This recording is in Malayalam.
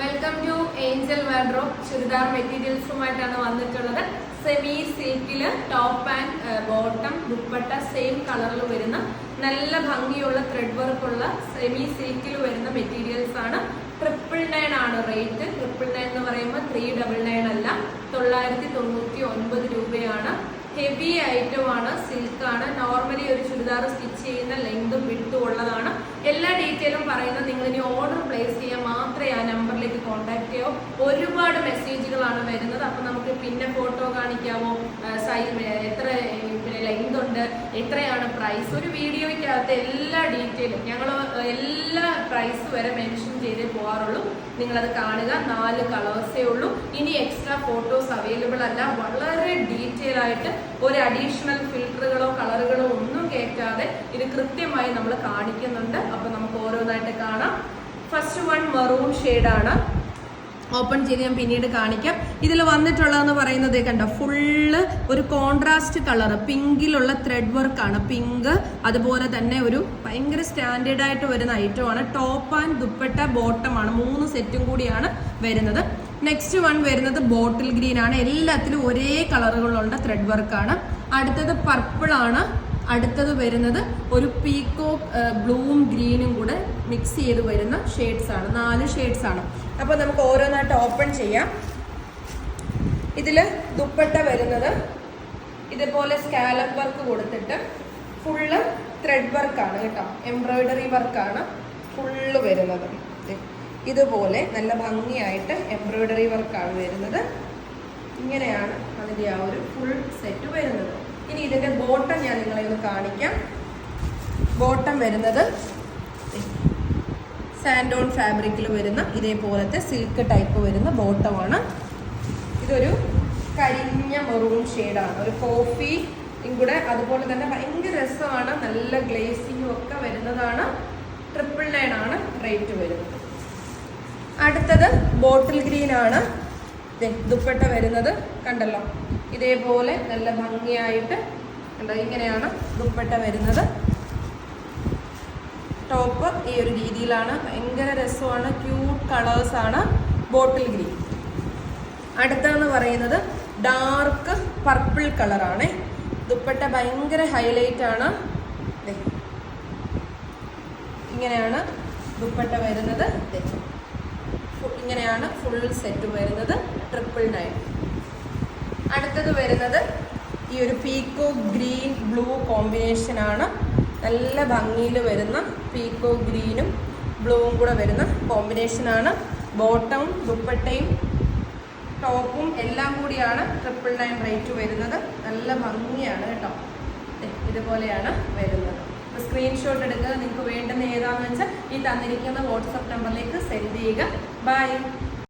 Welcome to angel wardrobe. Churidar മെറ്റീരിയൽസുമായിട്ടാണ് വന്നിട്ടുള്ളത്. സെമി സിൽക്കില് top and bottom dupatta same കളറിൽ വരുന്ന നല്ല ഭംഗിയുള്ള ത്രെഡ് വർക്കുള്ള സെമി സിൽക്കിൽ വരുന്ന മെറ്റീരിയൽസ് ആണ്. 999 ആണ് റേറ്റ്. 999 എന്ന് പറയുമ്പോൾ 399 അല്ല, 999 രൂപയാണ്. ഹെവി ഐറ്റം ആണ്, സിൽക്കാണ്. നോർമലി ഒരു ചുരിദാർ സ്റ്റിച്ച് ചെയ്യുന്ന ലെങ്തും വിഡ്ത്തും ഉള്ളതാണ്. എല്ലാ ഡീറ്റെയിലും പറയുന്നത് നിങ്ങൾ ഇനി ഓർഡർ പ്ലേസ് ചെയ്യാൻ മാത്രമേ ആ നമ്പറിലേക്ക് കോൺടാക്ട് ചെയ്യോ. ഒരുപാട് മെസ്സേജുകളാണ് വരുന്നത്. അപ്പം നമുക്ക് പിന്നെ ഫോട്ടോ കാണിക്കാമോ, സൈസ് എത്ര ലെങ്ത് ഉണ്ട്, എത്രയാണ് പ്രൈസ്, ഒരു വീഡിയോയ്ക്കകത്ത് എല്ലാ ഡീറ്റെയിലും ഞങ്ങൾ എല്ലാ പ്രൈസ് വരെ മെൻഷൻ ചെയ്തേ പോകാറുള്ളൂ. നിങ്ങളത് കാണുക. 4 കളേഴ്സേ ഉള്ളൂ. ഇനി എക്സ്ട്രാ ഫോട്ടോസ് അവൈലബിൾ അല്ല. വളരെ ഡീറ്റെയിൽ ആയിട്ട് ഒരു അഡീഷണൽ ഫിൽറ്ററുകളോ കളറുകളോ ഒന്നും കേൾക്കാതെ ഇത് കൃത്യമായി നമ്മൾ കാണിക്കുന്നുണ്ട്. അപ്പൊ നമുക്ക് ഓരോന്നായിട്ട് കാണാം. ഫസ്റ്റ് വൺ മെറൂൺ ഷെയ്ഡാണ്. ഓപ്പൺ ചെയ്ത് ഞാൻ പിന്നീട് കാണിക്കാം. ഇതിൽ വന്നിട്ടുള്ളതെന്ന് പറയുന്നത് കണ്ടോ, ഫുള്ള് ഒരു കോൺട്രാസ്റ്റ് കളർ പിങ്കിലുള്ള ത്രെഡ് വർക്കാണ്. പിങ്ക്, അതുപോലെ തന്നെ ഒരു ഭയങ്കര സ്റ്റാൻഡേർഡ് ആയിട്ട് വരുന്ന ഐറ്റമാണ്. ടോപ്പ് ആൻഡ് ദുപ്പട്ട ബോട്ടമാണ്, 3 സെറ്റും കൂടിയാണ് വരുന്നത്. നെക്സ്റ്റ് വൺ വരുന്നത് ബോട്ടിൽ ഗ്രീൻ ആണ്. എല്ലാത്തിലും ഒരേ കളറുകളുള്ള ത്രെഡ് വർക്കാണ്. അടുത്തത് പർപ്പിൾ ആണ്. അടുത്തത് വരുന്നത് ഒരു പീക്കോക്ക് ബ്ലൂവും ഗ്രീനും കൂടെ മിക്സ് ചെയ്ത് വരുന്ന ഷെയ്ഡ്സ് ആണ്. 4 ഷെയ്ഡ്സ് ആണ്. അപ്പോൾ നമുക്ക് ഓരോന്നായിട്ട് ഓപ്പൺ ചെയ്യാം. ഇതില് ദുപ്പട്ട വരുന്നത് ഇതുപോലെ സ്കാലപ്പ് വർക്ക് കൊടുത്തിട്ട് ഫുള്ള് ത്രെഡ് വർക്കാണ് കേട്ടോ, എംബ്രോയിഡറി വർക്കാണ് ഫുള്ള് വരുന്നത്. ഇതുപോലെ നല്ല ഭംഗിയായിട്ട് എംബ്രോയിഡറി വർക്കാണ് വരുന്നത്. ഇങ്ങനെയാണ് അതിൻ്റെ ആ ഒരു ഫുൾ സെറ്റ് വരുന്നത്. ഇനി ഇതിന്റെ ബോട്ടം ഞാൻ നിങ്ങളെ ഒന്ന് കാണിക്കാം. ബോട്ടം വരുന്നത് സാൻഡോൺ ഫാബ്രിക്കിൽ വരുന്ന ഇതേപോലത്തെ സിൽക്ക് ടൈപ്പ് വരുന്ന ബോട്ടമാണ്. ഇതൊരു കരിഞ്ഞ മെറൂൺ ഷെയ്ഡാണ്, ഒരു കോഫി കൂടെ. അതുപോലെ തന്നെ ഭയങ്കര രസമാണ്, നല്ല ഗ്ലേസിങ്ങും ഒക്കെ വരുന്നതാണ്. 999 ആണ് റേറ്റ് വരുന്നത്. അടുത്തത് ബോട്ടിൽ ഗ്രീൻ ആണ്. ദുപ്പട്ട വരുന്നത് കണ്ടല്ലോ, ഇതേപോലെ നല്ല ഭംഗിയായിട്ട് കണ്ടോ, ഇങ്ങനെയാണ് ദുപ്പട്ട വരുന്നത്. ടോപ്പ് ഈ ഒരു രീതിയിലാണ്. ഭയങ്കര രസമാണ്, ക്യൂട്ട് കളേഴ്സ് ആണ്. Bottle green. അടുത്തെന്ന് പറയുന്നത് ഡാർക്ക് പർപ്പിൾ കളറാണ്. ദുപ്പട്ട ഭയങ്കര ഹൈലൈറ്റ് ആണ്. ഇങ്ങനെയാണ് ദുപ്പട്ട വരുന്നത്. ഇങ്ങനെയാണ് ഫുൾ സെറ്റ് വരുന്നത്. 999. അടുത്തത് വരുന്നത് ഈ ഒരു പീക്കോ ഗ്രീൻ ബ്ലൂ കോമ്പിനേഷൻ ആണ്. നല്ല ഭംഗിയിൽ വരുന്ന പീക്കോ ഗ്രീനും ബ്ലൂവും കൂടെ വരുന്ന കോമ്പിനേഷൻ ആണ്. ബോട്ടവും ദുപ്പട്ടയും ടോപ്പും എല്ലാം കൂടിയാണ് 999 റേറ്റ് വരുന്നത്. നല്ല ഭംഗിയാണ് കേട്ടോ. ഇതുപോലെയാണ് വരുന്നത്. അപ്പോൾ സ്ക്രീൻഷോട്ട് എടുക്കുക. നിങ്ങൾക്ക് വേണ്ടുന്ന ഏതാണെന്ന് വെച്ചാൽ ഈ തന്നിരിക്കുന്ന വാട്സപ്പ് നമ്പറിലേക്ക് സെൻഡ് ചെയ്യുക. ബൈ.